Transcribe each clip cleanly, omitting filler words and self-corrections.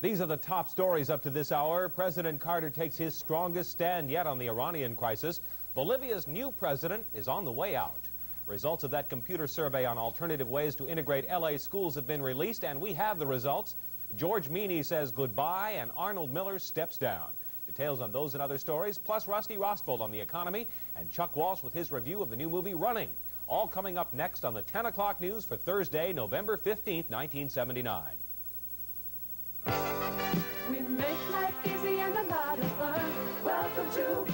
These are the top stories up to this hour. President Carter takes his strongest stand yet on the Iranian crisis. Bolivia's new president is on the way out. Results of that computer survey on alternative ways to integrate LA schools have been released, and we have the results. George Meany says goodbye, and Arnold Miller steps down. Details on those and other stories, plus Rusty Rostvold on the economy, and Chuck Walsh with his review of the new movie Running. All coming up next on the 10 o'clock news for Thursday, November 15th, 1979. We make life easy and a lot of fun. Welcome to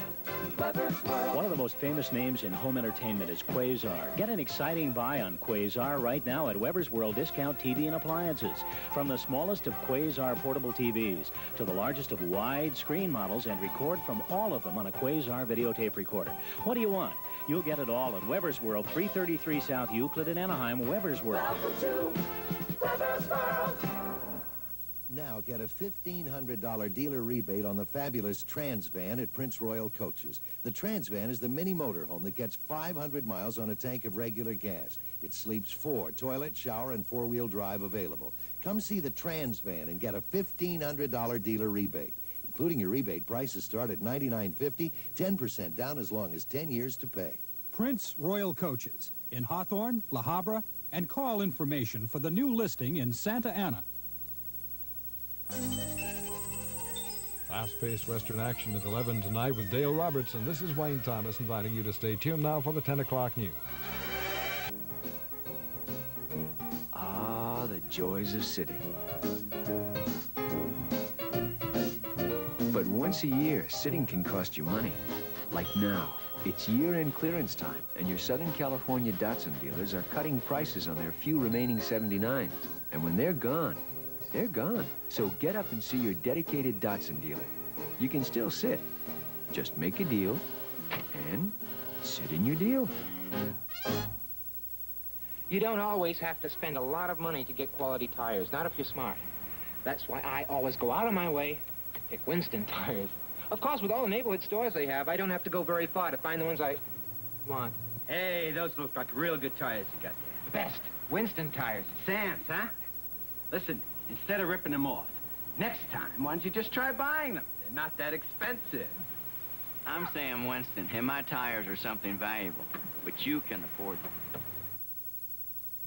Weber's World. One of the most famous names in home entertainment is Quasar. Get an exciting buy on Quasar right now at Weber's World Discount TV and Appliances. From the smallest of Quasar portable TVs to the largest of widescreen models, and record from all of them on a Quasar videotape recorder. What do you want? You'll get it all at Weber's World, 333 South Euclid in Anaheim. Weber's World. Welcome to Weber's World. Now get a $1,500 dealer rebate on the fabulous Trans Van at Prince Royal Coaches. The Trans Van is the mini motorhome that gets 500 miles on a tank of regular gas. It sleeps 4, toilet, shower, and 4-wheel drive available. Come see the Trans Van and get a $1,500 dealer rebate. Including your rebate, prices start at $99.50, 10% down as long as 10 years to pay. Prince Royal Coaches in Hawthorne, La Habra, and call information for the new listing in Santa Ana. Fast-paced Western action at 11 tonight with Dale Robertson. This is Wayne Thomas inviting you to stay tuned now for the 10 o'clock news. Ah, the joys of sitting. But once a year, sitting can cost you money. Like now, it's year-end clearance time, and your Southern California Datsun dealers are cutting prices on their few remaining 79s. And when they're gone, they're gone. So get up and see your dedicated Datsun dealer. You can still sit. Just make a deal and sit in your deal. You don't always have to spend a lot of money to get quality tires, not if you're smart. That's why I always go out of my way to pick Winston tires. Of course, with all the neighborhood stores they have, I don't have to go very far to find the ones I want. Hey, those look like real good tires you got there. Best Winston tires. Sam's, huh? Listen, instead of ripping them off, next time, why don't you just try buying them? They're not that expensive. I'm Sam Winston, and my tires are something valuable, but you can afford them.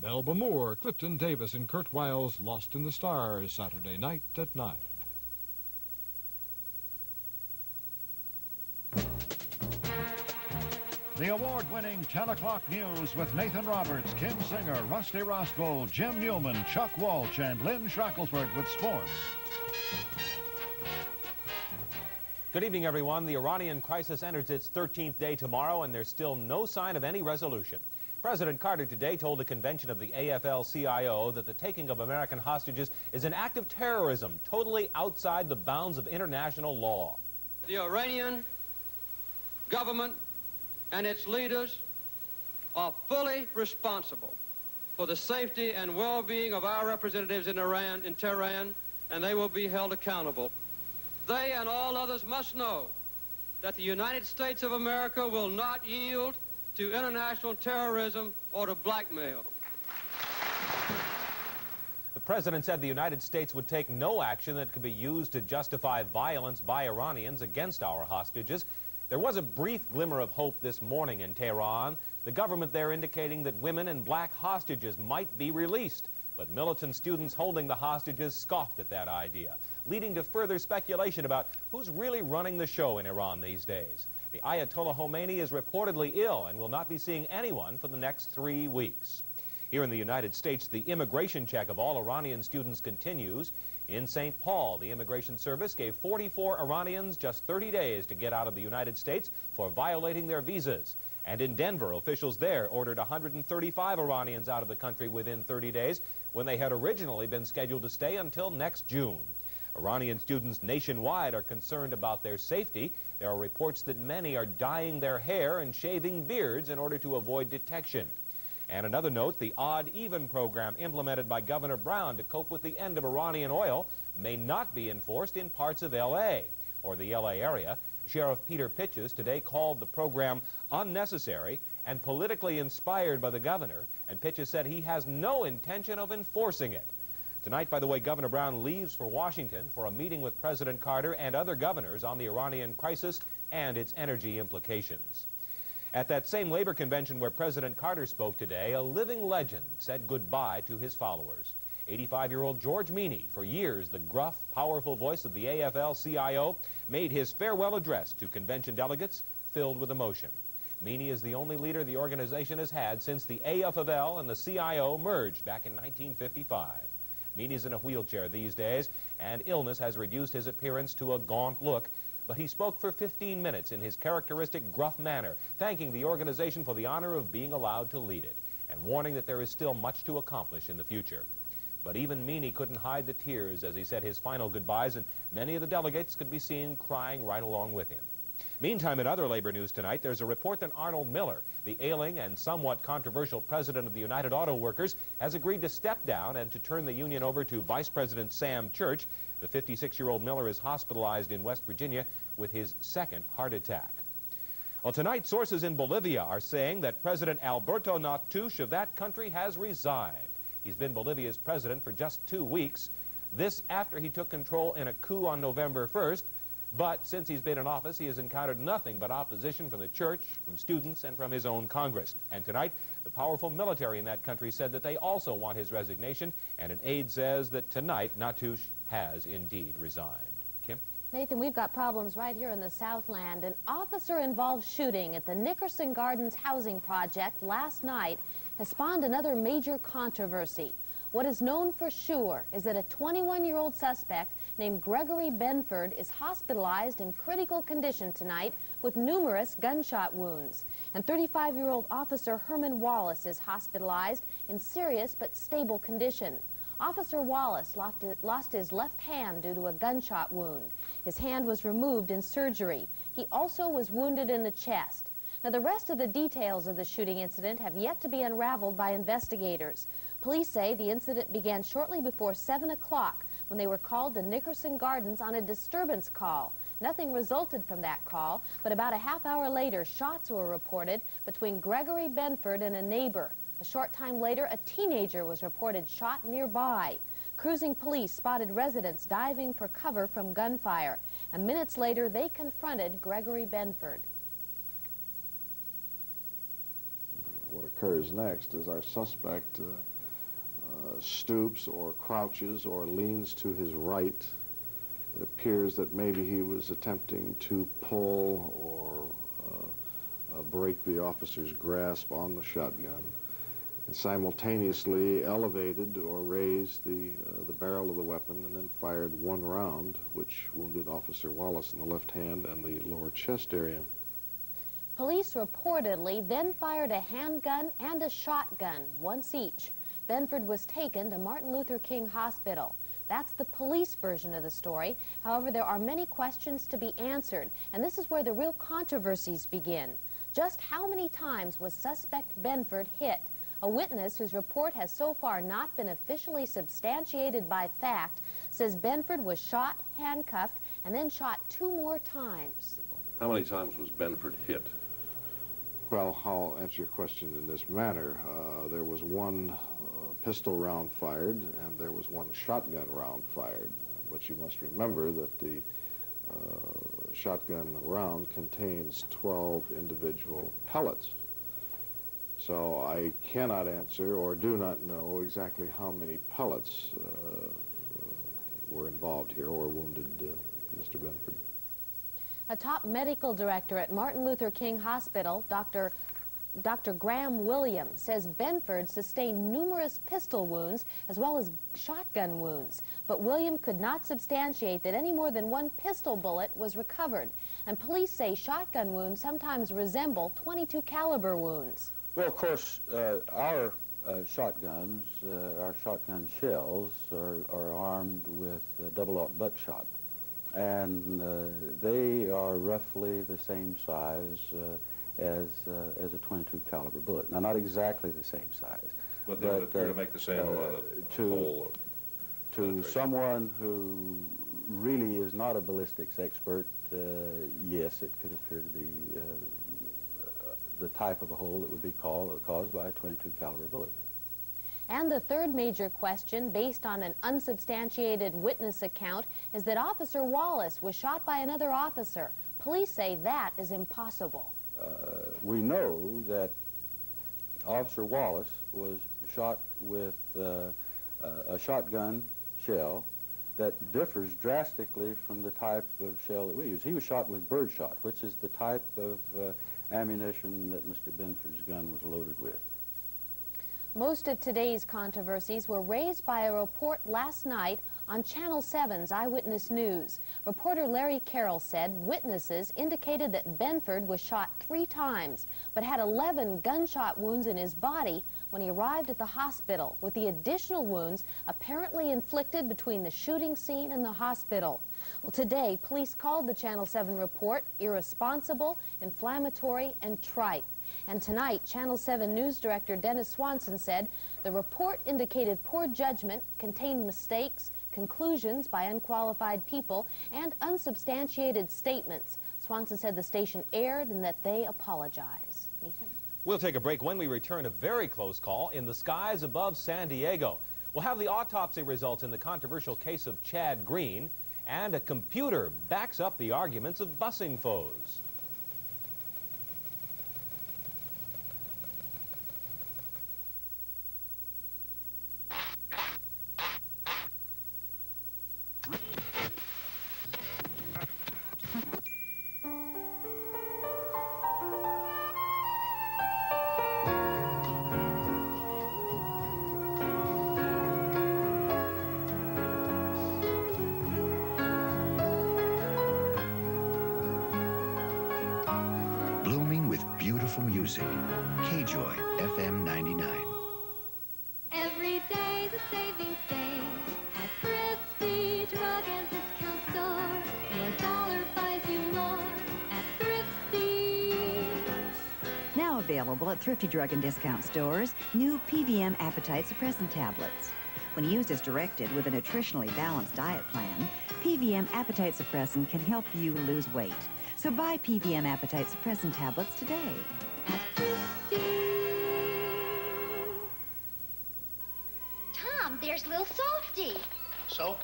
Melba Moore, Clifton Davis, and Kurt Wiles Lost in the Stars, Saturday night at 9. The award-winning 10 o'clock news with Nathan Roberts, Kim Singer, Rusty Rostvold, Jim Newman, Chuck Walsh, and Lynn Shackelford with sports. Good evening, everyone. The Iranian crisis enters its 13th day tomorrow, and there's still no sign of any resolution. President Carter today told a convention of the AFL-CIO that the taking of American hostages is an act of terrorism, totally outside the bounds of international law. The Iranian government and its leaders are fully responsible for the safety and well-being of our representatives in Iran, in Tehran, and they will be held accountable. They and all others must know that the United States of America will not yield to international terrorism or to blackmail. The president said the United States would take no action that could be used to justify violence by Iranians against our hostages. There was a brief glimmer of hope this morning in Tehran, the government there indicating that women and black hostages might be released. But militant students holding the hostages scoffed at that idea, leading to further speculation about who's really running the show in Iran these days. The Ayatollah Khomeini is reportedly ill and will not be seeing anyone for the next 3 weeks. Here in the United States, the immigration check of all Iranian students continues. In St. Paul, the Immigration Service gave 44 Iranians just 30 days to get out of the United States for violating their visas. And in Denver, officials there ordered 135 Iranians out of the country within 30 days when they had originally been scheduled to stay until next June. Iranian students nationwide are concerned about their safety. There are reports that many are dyeing their hair and shaving beards in order to avoid detection. And another note, the odd-even program implemented by Governor Brown to cope with the end of Iranian oil may not be enforced in parts of L.A. or the L.A. area. Sheriff Peter Pitches today called the program unnecessary and politically inspired by the governor, and Pitches said he has no intention of enforcing it. Tonight, by the way, Governor Brown leaves for Washington for a meeting with President Carter and other governors on the Iranian crisis and its energy implications. At that same labor convention where President Carter spoke today, a living legend said goodbye to his followers. 85-year-old George Meany, for years the gruff, powerful voice of the AFL-CIO, made his farewell address to convention delegates filled with emotion. Meany is the only leader the organization has had since the AFL and the CIO merged back in 1955. Meany's in a wheelchair these days, and illness has reduced his appearance to a gaunt look, but he spoke for 15 minutes in his characteristic gruff manner, thanking the organization for the honor of being allowed to lead it, and warning that there is still much to accomplish in the future. But even Meany couldn't hide the tears as he said his final goodbyes, and many of the delegates could be seen crying right along with him. Meantime, in other labor news tonight, there's a report that Arnold Miller, the ailing and somewhat controversial president of the United Auto Workers, has agreed to step down and to turn the union over to Vice President Sam Church. The 56-year-old Miller is hospitalized in West Virginia with his second heart attack. Well, tonight, sources in Bolivia are saying that President Alberto Natusch of that country has resigned. He's been Bolivia's president for just 2 weeks. This after he took control in a coup on November 1st. But since he's been in office, he has encountered nothing but opposition from the church, from students, and from his own Congress. And tonight, the powerful military in that country said that they also want his resignation, and an aide says that tonight Natusch has indeed resigned. Kim? Nathan, we've got problems right here in the Southland. An officer-involved shooting at the Nickerson Gardens housing project last night has spawned another major controversy. What is known for sure is that a 21-year-old suspect named Gregory Benford is hospitalized in critical condition tonight with numerous gunshot wounds. And 35-year-old Officer Herman Wallace is hospitalized in serious but stable condition. Officer Wallace lost his left hand due to a gunshot wound. His hand was removed in surgery. He also was wounded in the chest. Now, the rest of the details of the shooting incident have yet to be unraveled by investigators. Police say the incident began shortly before 7 o'clock when they were called to Nickerson Gardens on a disturbance call. Nothing resulted from that call, but about a half hour later, shots were reported between Gregory Benford and a neighbor. A short time later, a teenager was reported shot nearby. Cruising police spotted residents diving for cover from gunfire. And minutes later, they confronted Gregory Benford. What occurs next is our suspect stoops or crouches or leans to his right. It appears that maybe he was attempting to pull or break the officer's grasp on the shotgun, and simultaneously elevated or raised the barrel of the weapon and then fired one round, which wounded Officer Wallace in the left hand and the lower chest area. Police reportedly then fired a handgun and a shotgun, once each. Benford was taken to Martin Luther King Hospital. That's the police version of the story. However, there are many questions to be answered, and this is where the real controversies begin. Just how many times was suspect Benford hit? A witness whose report has so far not been officially substantiated by fact says Benford was shot, handcuffed, and then shot 2 more times. How many times was Benford hit? Well, I'll answer your question in this manner. There was one pistol round fired, and there was one shotgun round fired. But you must remember that the shotgun round contains 12 individual pellets. So I cannot answer or do not know exactly how many pellets were involved here or wounded Mr. Benford. A top medical director at Martin Luther King Hospital, Dr. Graham Williams, says Benford sustained numerous pistol wounds as well as shotgun wounds. But Williams could not substantiate that any more than one pistol bullet was recovered. And police say shotgun wounds sometimes resemble .22 caliber wounds. Well, of course, our shotguns, our shotgun shells are armed with double-aught buckshot. And they are roughly the same size as a .22 caliber bullet. Now, not exactly the same size. But they would appear to make the same amount of hole. To someone who really is not a ballistics expert, yes, it could appear to be the type of a hole that would be caused by a .22 caliber bullet. And the third major question, based on an unsubstantiated witness account, is that Officer Wallace was shot by another officer. Police say that is impossible. We know that Officer Wallace was shot with a shotgun shell that differs drastically from the type of shell that we use. He was shot with birdshot, which is the type of ammunition that Mr. Benford's gun was loaded with. Most of today's controversies were raised by a report last night on Channel 7's Eyewitness News. Reporter Larry Carroll said witnesses indicated that Benford was shot 3 times, but had 11 gunshot wounds in his body when he arrived at the hospital, with the additional wounds apparently inflicted between the shooting scene and the hospital. Well, today, police called the Channel 7 report irresponsible, inflammatory, and trite. And tonight, Channel 7 News Director Dennis Swanson said the report indicated poor judgment, contained mistakes, conclusions by unqualified people, and unsubstantiated statements. Swanson said the station erred and that they apologize. Nathan? We'll take a break. When we return, a very close call in the skies above San Diego. We'll have the autopsy results in the controversial case of Chad Green, and a computer backs up the arguments of busing foes. Blooming with beautiful music. KJoy FM 99. Every day's a savings day at Thrifty Drug and Discount Store. Your dollar buys you more at Thrifty. Now available at Thrifty Drug and Discount Stores, new PVM Appetite Suppressant Tablets. When used as directed with a nutritionally balanced diet plan, PVM Appetite Suppressant can help you lose weight. So buy PVM Appetite Suppressant Tablets today. Tom, there's little Softy. So?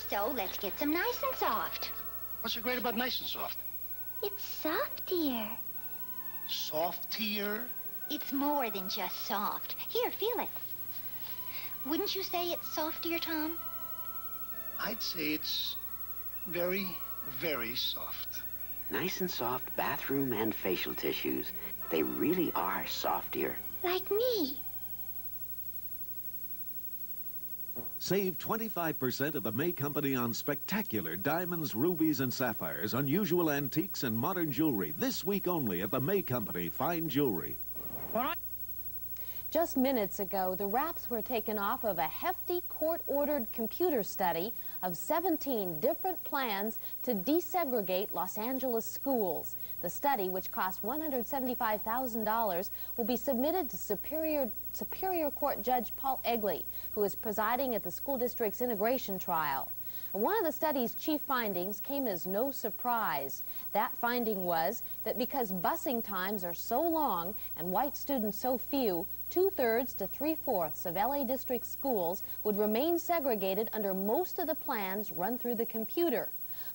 So let's get some nice and soft. What's so great about nice and soft? It's softier. Softier? It's more than just soft. Here, feel it. Wouldn't you say it's softier, Tom? I'd say it's very, very soft. Nice and soft bathroom and facial tissues. They really are softier. Like me. Save 25% at the May Company on spectacular diamonds, rubies, and sapphires, unusual antiques, and modern jewelry. This week only at the May Company Fine Jewelry. Just minutes ago, the wraps were taken off of a hefty court-ordered computer study of 17 different plans to desegregate Los Angeles schools. The study, which cost $175,000, will be submitted to Superior Court Judge Paul Egley, who is presiding at the school district's integration trial. One of the study's chief findings came as no surprise. That finding was that because busing times are so long and white students so few, 2/3 to 3/4 of LA District schools would remain segregated under most of the plans run through the computer.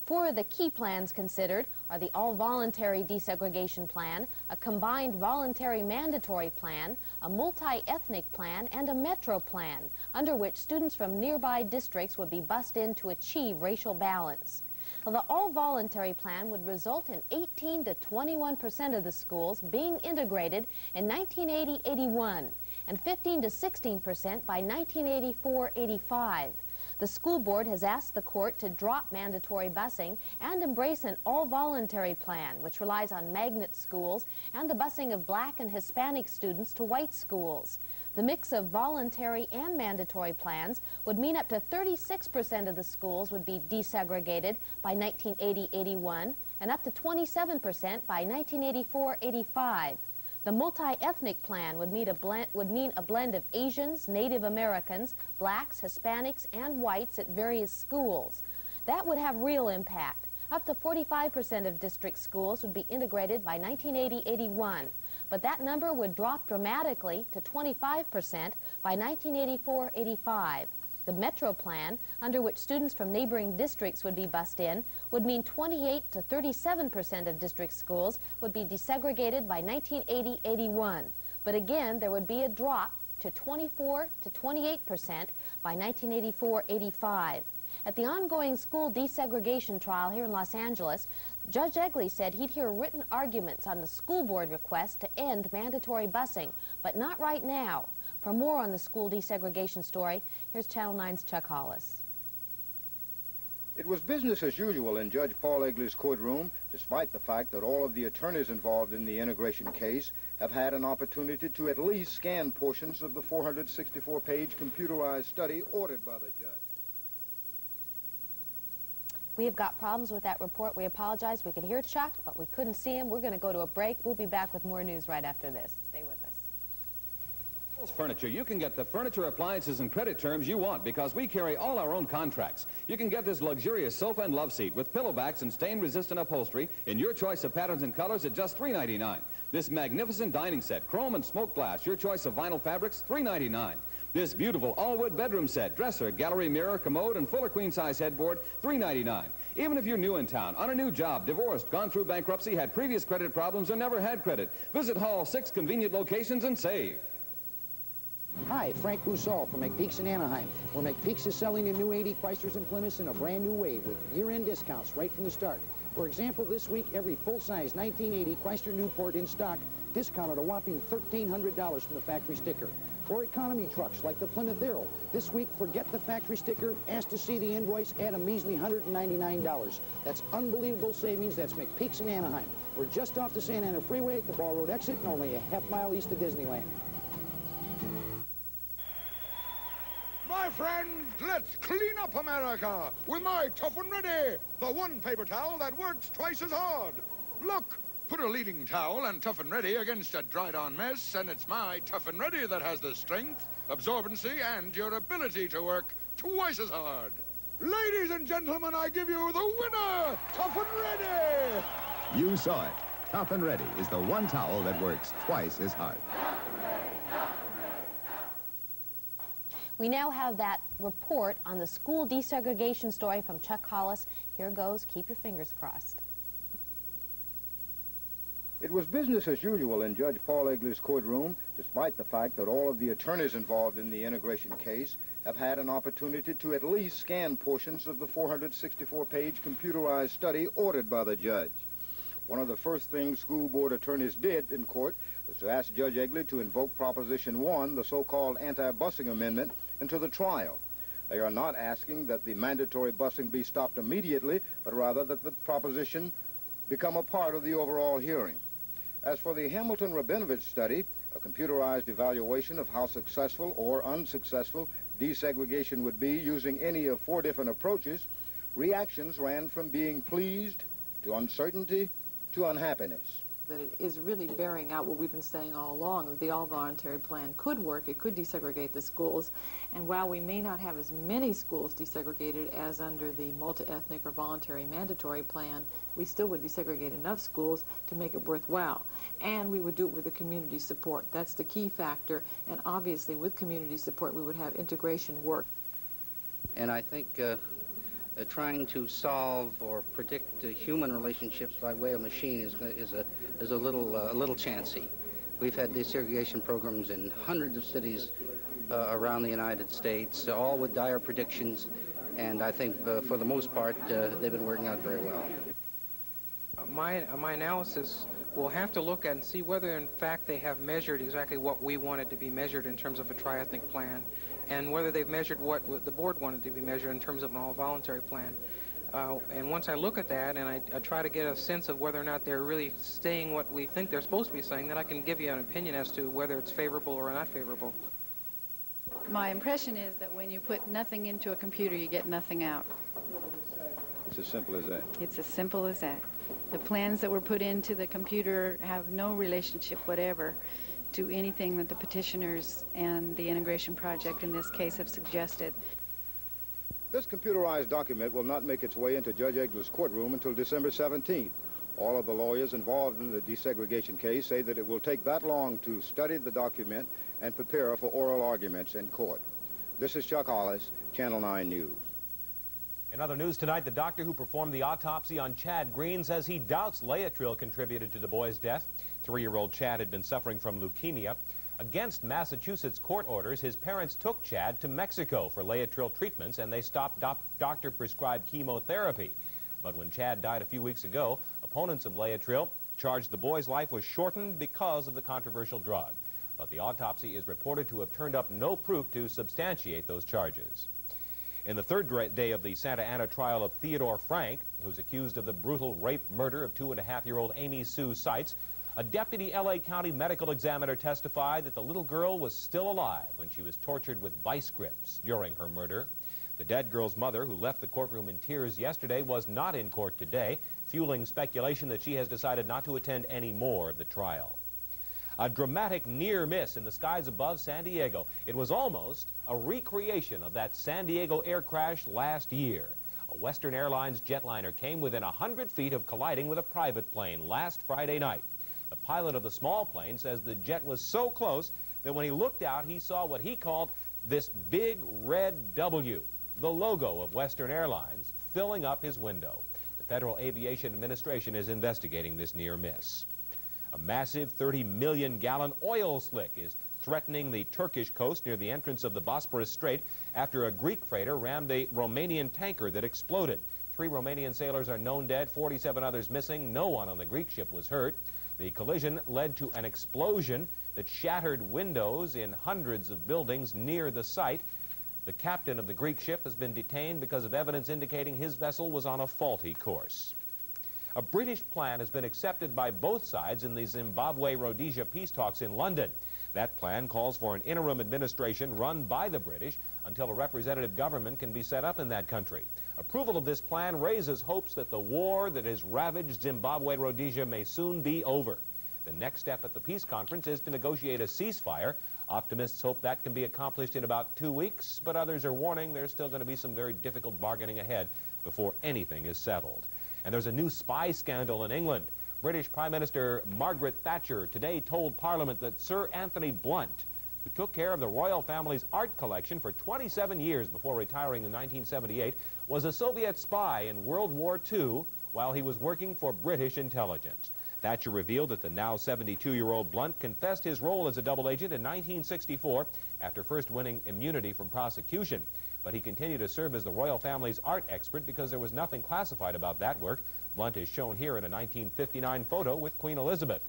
4 of the key plans considered are the all-voluntary desegregation plan, a combined voluntary mandatory plan, a multi-ethnic plan, and a metro plan, under which students from nearby districts would be bused in to achieve racial balance. Well, the all-voluntary plan would result in 18 to 21% of the schools being integrated in 1980-81 and 15 to 16% by 1984-85. The school board has asked the court to drop mandatory busing and embrace an all-voluntary plan, which relies on magnet schools and the busing of black and Hispanic students to white schools. The mix of voluntary and mandatory plans would mean up to 36% of the schools would be desegregated by 1980-81 and up to 27% by 1984-85. The multi-ethnic plan would mean a blend of Asians, Native Americans, blacks, Hispanics, and whites at various schools. That would have real impact. Up to 45% of district schools would be integrated by 1980-81. but that number would drop dramatically to 25% by 1984-85. The Metro Plan, under which students from neighboring districts would be bused in, would mean 28 to 37% of district schools would be desegregated by 1980-81. But again, there would be a drop to 24 to 28% by 1984-85. At the ongoing school desegregation trial here in Los Angeles, Judge Egley said he'd hear written arguments on the school board request to end mandatory busing, but not right now. For more on the school desegregation story, here's Channel 9's Chuck Hollis. It was business as usual in Judge Paul Egley's courtroom, despite the fact that all of the attorneys involved in the integration case have had an opportunity to at least scan portions of the 464-page computerized study ordered by the judge. We have got problems with that report. We apologize. We could hear Chuck, but we couldn't see him. We're going to go to a break. We'll be back with more news right after this. Stay with us. Furniture, you can get the furniture, appliances, and credit terms you want because we carry all our own contracts. You can get this luxurious sofa and love seat with pillow backs and stain-resistant upholstery in your choice of patterns and colors at just $3.99. This magnificent dining set, chrome and smoked glass, your choice of vinyl fabrics, $3.99. This beautiful all-wood bedroom set, dresser, gallery mirror, commode, and fuller queen-size headboard, $3.99. Even if you're new in town, on a new job, divorced, gone through bankruptcy, had previous credit problems, or never had credit, visit Hall's 6 convenient locations and save. Hi, Frank Boussault from McPeaks in Anaheim, where McPeaks is selling the new 80 Chryslers and Plymouths in a brand new way with year-end discounts right from the start. For example, this week, every full-size 1980 Chrysler Newport in stock discounted a whopping $1,300 from the factory sticker. Or economy trucks like the Plymouth Arrow. This week, forget the factory sticker, ask to see the invoice, add a measly $199. That's unbelievable savings. That's McPeaks in Anaheim. We're just off the Santa Ana Freeway at the Ball Road exit and only a half-mile east of Disneyland. My friends, let's clean up America with my Tough and Ready, the one paper towel that works twice as hard. Look, put a leading towel and Tough and Ready against a dried-on mess, and it's my Tough and Ready that has the strength, absorbency, and durability to work twice as hard. Ladies and gentlemen, I give you the winner, Tough and Ready! You saw it. Tough and Ready is the one towel that works twice as hard. We now have that report on the school desegregation story from Chuck Hollis. Here goes. Keep your fingers crossed. It was business as usual in Judge Paul Egley's courtroom, despite the fact that all of the attorneys involved in the integration case have had an opportunity to at least scan portions of the 464-page computerized study ordered by the judge. One of the first things school board attorneys did in court was to ask Judge Egley to invoke Proposition 1, the so-called anti-busing amendment, into the trial. They are not asking that the mandatory busing be stopped immediately, but rather that the proposition become a part of the overall hearing. As for the Hamilton-Rabinovich study, a computerized evaluation of how successful or unsuccessful desegregation would be using any of 4 different approaches, reactions ran from being pleased to uncertainty to unhappiness. That it is really bearing out what we've been saying all along, that the all-voluntary plan could work. It could desegregate the schools. And while we may not have as many schools desegregated as under the multi-ethnic or voluntary mandatory plan, we still would desegregate enough schools to make it worthwhile. And we would do it with the community support. That's the key factor. And obviously, with community support, we would have integration work. And I think trying to solve or predict human relationships by way of machine is a little chancy. We've had desegregation programs in hundreds of cities around the United States, all with dire predictions, and I think for the most part they've been working out very well. My analysis will have to look at and see whether in fact they have measured exactly what we wanted to be measured in terms of a tri-ethnic plan, and whether they've measured what the board wanted to be measured in terms of an all-voluntary plan. And once I look at that and I try to get a sense of whether or not they're really saying what we think they're supposed to be saying, then I can give you an opinion as to whether it's favorable or not favorable. My impression is that when you put nothing into a computer, you get nothing out. It's as simple as that. It's as simple as that. The plans that were put into the computer have no relationship whatever to anything that the petitioners and the integration project in this case have suggested. This computerized document will not make its way into Judge Egley's courtroom until December 17th. All of the lawyers involved in the desegregation case say that it will take that long to study the document and prepare for oral arguments in court. This is Chuck Hollis, Channel 9 News. In other news tonight, the doctor who performed the autopsy on Chad Green says he doubts Laetrile contributed to the boy's death. 3-year-old Chad had been suffering from leukemia. Against Massachusetts court orders, his parents took Chad to Mexico for Laetrile treatments, and they stopped doctor-prescribed chemotherapy. But when Chad died a few weeks ago, opponents of Laetrile charged the boy's life was shortened because of the controversial drug. But the autopsy is reported to have turned up no proof to substantiate those charges. In the third day of the Santa Ana trial of Theodore Frank, who's accused of the brutal rape murder of 2.5-year-old Amy Sue Seitz, a deputy L.A. County medical examiner testified that the little girl was still alive when she was tortured with vice grips during her murder. The dead girl's mother, who left the courtroom in tears yesterday, was not in court today, fueling speculation that she has decided not to attend any more of the trial. A dramatic near miss in the skies above San Diego. It was almost a recreation of that San Diego air crash last year. A Western Airlines jetliner came within 100 feet of colliding with a private plane last Friday night. The pilot of the small plane says the jet was so close that when he looked out, he saw what he called this big red W, the logo of Western Airlines, filling up his window. The Federal Aviation Administration is investigating this near miss. A massive 30-million-gallon oil slick is threatening the Turkish coast near the entrance of the Bosporus Strait after a Greek freighter rammed a Romanian tanker that exploded. 3 Romanian sailors are known dead, 47 others missing. No one on the Greek ship was hurt. The collision led to an explosion that shattered windows in hundreds of buildings near the site. The captain of the Greek ship has been detained because of evidence indicating his vessel was on a faulty course. A British plan has been accepted by both sides in the Zimbabwe-Rhodesia peace talks in London. That plan calls for an interim administration run by the British until a representative government can be set up in that country. Approval of this plan raises hopes that the war that has ravaged Zimbabwe-Rhodesia may soon be over. The next step at the peace conference is to negotiate a ceasefire. Optimists hope that can be accomplished in about 2 weeks, but others are warning there's still going to be some very difficult bargaining ahead before anything is settled. And there's a new spy scandal in England. British Prime Minister Margaret Thatcher today told Parliament that Sir Anthony Blunt, who took care of the royal family's art collection for 27 years before retiring in 1978, was a Soviet spy in World War II while he was working for British intelligence. Thatcher revealed that the now 72-year-old Blunt confessed his role as a double agent in 1964 after first winning immunity from prosecution. But he continued to serve as the royal family's art expert because there was nothing classified about that work. Blunt is shown here in a 1959 photo with Queen Elizabeth.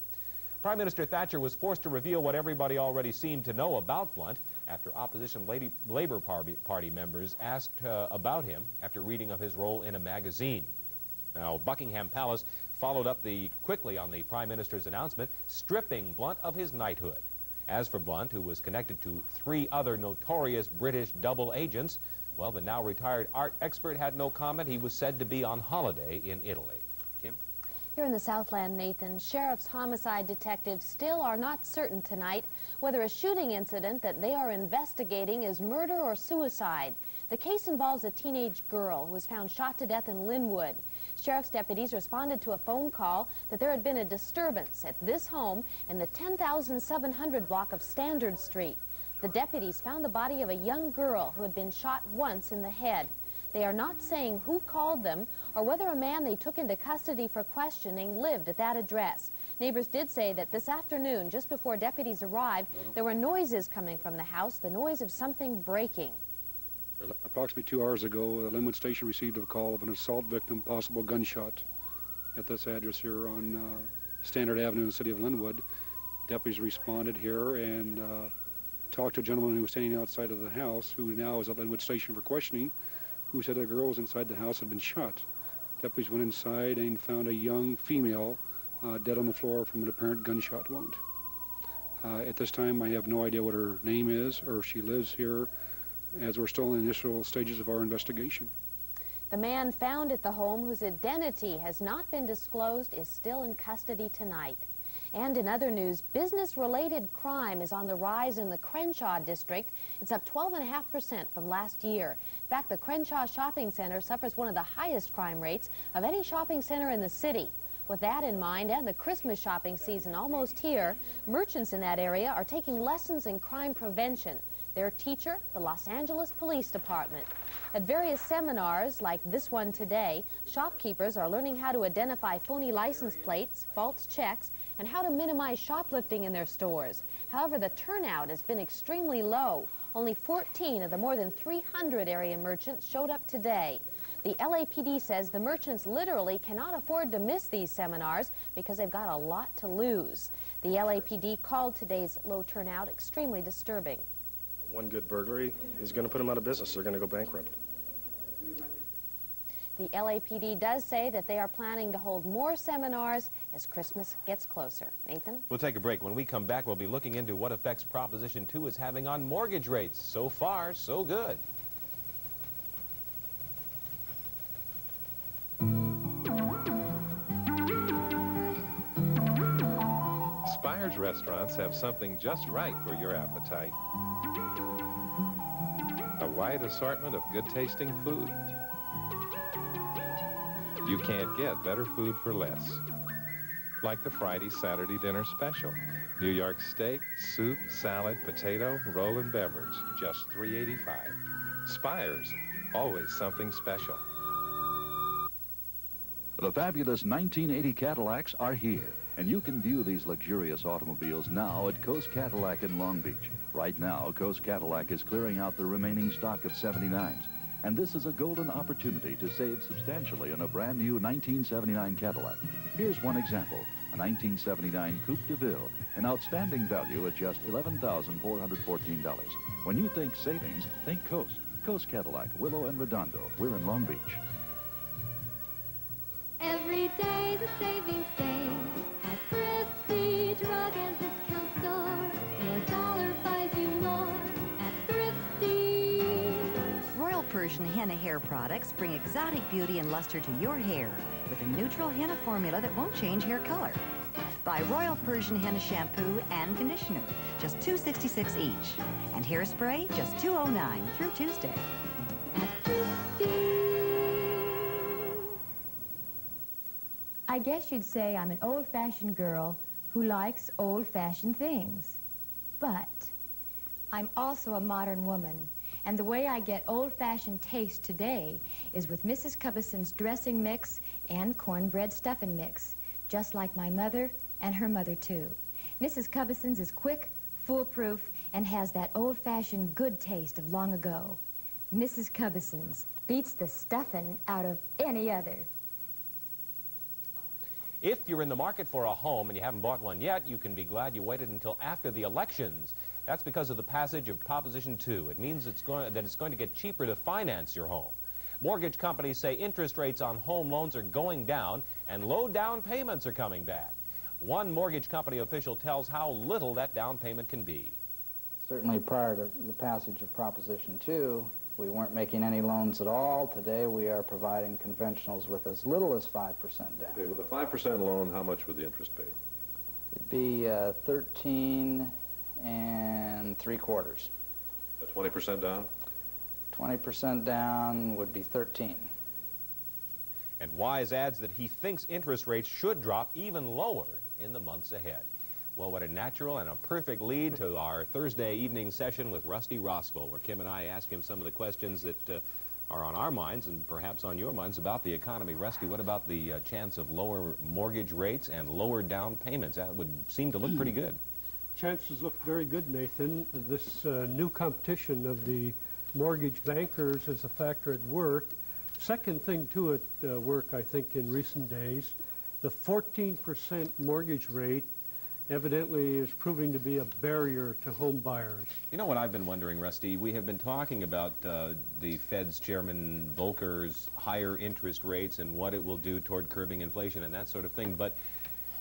Prime Minister Thatcher was forced to reveal what everybody already seemed to know about Blunt after opposition Labour Party members asked about him after reading of his role in a magazine. Now, Buckingham Palace followed up quickly on the Prime Minister's announcement, stripping Blunt of his knighthood. As for Blunt, who was connected to 3 other notorious British double agents, well, the now retired art expert had no comment. He was said to be on holiday in Italy. Kim? Here in the Southland, Nathan, sheriff's homicide detectives still are not certain tonight whether a shooting incident that they are investigating is murder or suicide. The case involves a teenage girl who was found shot to death in Linwood. Sheriff's deputies responded to a phone call that there had been a disturbance at this home in the 10,700 block of Standard Street. The deputies found the body of a young girl who had been shot once in the head. They are not saying who called them or whether a man they took into custody for questioning lived at that address. Neighbors did say that this afternoon, just before deputies arrived, there were noises coming from the house, the noise of something breaking. Approximately 2 hours ago, the Linwood Station received a call of an assault victim, possible gunshot, at this address here on Standard Avenue in the city of Linwood. Deputies responded here and talked to a gentleman who was standing outside of the house, who now is at Linwood Station for questioning, who said a girl was inside the house had been shot. Deputies went inside and found a young female dead on the floor from an apparent gunshot wound. At this time, I have no idea what her name is or if she lives here, as we're still in the initial stages of our investigation. The man found at the home, whose identity has not been disclosed, is still in custody tonight. And in other news, business-related crime is on the rise in the Crenshaw district. It's up 12.5% from last year. In fact, the Crenshaw Shopping Center suffers one of the highest crime rates of any shopping center in the city. With that in mind and the Christmas shopping season almost here, merchants in that area are taking lessons in crime prevention. Their teacher, the Los Angeles Police Department. At various seminars, like this one today, shopkeepers are learning how to identify phony license plates, false checks, and how to minimize shoplifting in their stores. However, the turnout has been extremely low. Only 14 of the more than 300 area merchants showed up today. The LAPD says the merchants literally cannot afford to miss these seminars because they've got a lot to lose. The LAPD called today's low turnout extremely disturbing. One good burglary is going to put them out of business. They're going to go bankrupt. The LAPD does say that they are planning to hold more seminars as Christmas gets closer. Nathan? We'll take a break. When we come back, we'll be looking into what effects Proposition 2 is having on mortgage rates. So far, so good. Spire's restaurants have something just right for your appetite. A wide assortment of good-tasting food. You can't get better food for less. Like the Friday, Saturday dinner special. New York steak, soup, salad, potato, roll, and beverage. Just $3.85. Spire's, always something special. The fabulous 1980 Cadillacs are here, and you can view these luxurious automobiles now at Coast Cadillac in Long Beach. Right now, Coast Cadillac is clearing out the remaining stock of 79s, and this is a golden opportunity to save substantially on a brand new 1979 Cadillac. Here's one example, a 1979 Coupe de Ville, an outstanding value at just $11,414. When you think savings, think Coast. Coast Cadillac, Willow and Redondo. We're in Long Beach. Every day's a savings day at Thrifty Drug and Discount Store. Your dollar buys you more at Thrifty. Royal Persian henna hair products bring exotic beauty and luster to your hair with a neutral henna formula that won't change hair color. Buy Royal Persian henna shampoo and conditioner, just $2.66 each. And hairspray, just $2.09 through Tuesday. I guess you'd say I'm an old-fashioned girl who likes old-fashioned things. But I'm also a modern woman, and the way I get old-fashioned taste today is with Mrs. Cubbison's dressing mix and cornbread stuffing mix, just like my mother and her mother, too. Mrs. Cubbison's is quick, foolproof, and has that old-fashioned good taste of long ago. Mrs. Cubbison's beats the stuffing out of any other. If you're in the market for a home and you haven't bought one yet, you can be glad you waited until after the elections. That's because of the passage of Proposition 2. It means that it's going to get cheaper to finance your home. Mortgage companies say interest rates on home loans are going down and low down payments are coming back. One mortgage company official tells how little that down payment can be. Certainly prior to the passage of Proposition 2, we weren't making any loans at all. Today we are providing conventionals with as little as 5% down. Okay, with a 5% loan, how much would the interest be? It'd be 13 3/4. 20% down? 20% down would be 13. And Wise adds that he thinks interest rates should drop even lower in the months ahead. Well, what a natural and a perfect lead to our Thursday evening session with Rusty Rossville, where Kim and I ask him some of the questions that are on our minds and perhaps on your minds about the economy. Rusty, what about the chance of lower mortgage rates and lower down payments? That would seem to look pretty good. Chances look very good, Nathan. This new competition of the mortgage bankers is a factor at work. Second thing, too, at work, I think, in recent days, the 14% mortgage rate evidently is proving to be a barrier to home buyers. You know what I've been wondering, Rusty? We have been talking about the Fed's Chairman Volcker's higher interest rates and what it will do toward curbing inflation and that sort of thing. But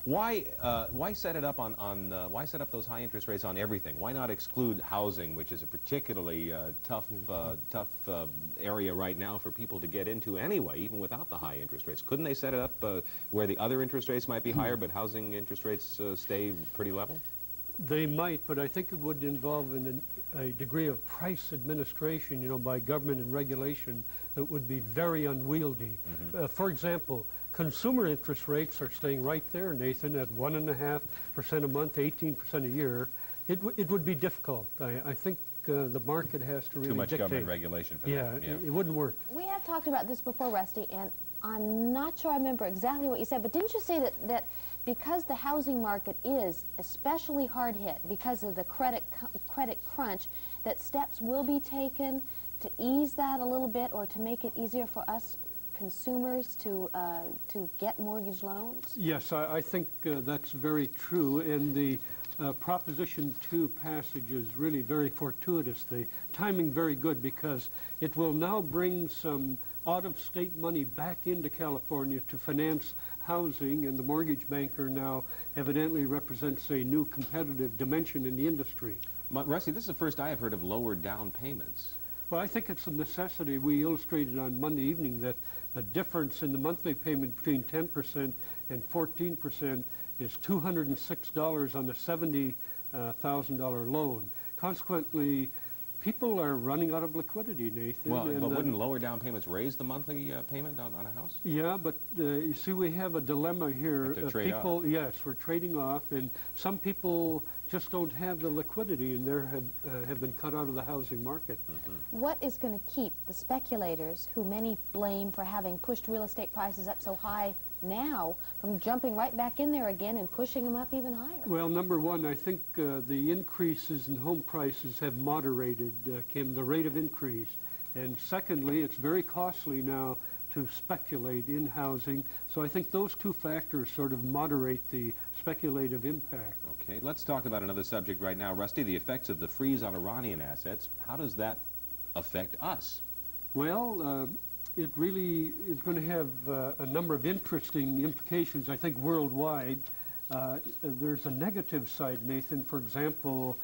why set it up why set up those high interest rates on everything? Why not exclude housing, which is a particularly tough area right now for people to get into anyway, even without the high interest rates? Couldn't they set it up where the other interest rates might be higher, but housing interest rates stay pretty level? They might, but I think it would involve a degree of price administration, by government and regulation that would be very unwieldy. For example, consumer interest rates are staying right there, Nathan, at 1.5% a month, 18% a year. It would be difficult. I think the market has to really Too much dictate. government regulation for that. Yeah, it wouldn't work. We have talked about this before, Rusty, and I'm not sure I remember exactly what you said, but didn't you say that because the housing market is especially hard hit because of the credit crunch, that steps will be taken to ease that a little bit or to make it easier for us consumers to get mortgage loans? Yes, I think that's very true, and the Proposition 2 passage is really very fortuitous. The timing very good because it will now bring some out-of-state money back into California to finance housing, and the mortgage banker now evidently represents a new competitive dimension in the industry. Rusty, this is the first I have heard of lower down payments. Well, I think it's a necessity. We illustrated on Monday evening that the difference in the monthly payment between 10% and 14% is $206 on a $70,000 loan. Consequently, people are running out of liquidity, Nathan. Well, but wouldn't lower down payments raise the monthly payment on a house? Yeah, but you see, we have a dilemma here. To trade people, off. yes, we're trading off, and some people just don't have the liquidity, and they have been cut out of the housing market. What is going to keep the speculators, who many blame for having pushed real estate prices up so high now, from jumping right back in there again and pushing them up even higher? Well, number one, I think the increases in home prices have moderated, Kim, the rate of increase. And secondly, it's very costly now to speculate in housing. So I think those two factors sort of moderate the speculative impact. Okay, let's talk about another subject right now. Rusty, the effects of the freeze on Iranian assets. How does that affect us? Well, it really is going to have a number of interesting implications, I think, worldwide. There's a negative side, Nathan. For example,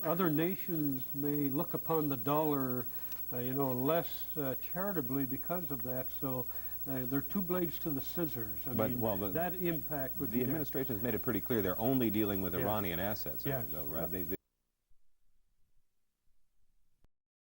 other nations may look upon the dollar, less charitably because of that. So they're two blades to the scissors. I mean, that impact would be... The administration has made it pretty clear they're only dealing with Iranian assets. Yes. Though, right?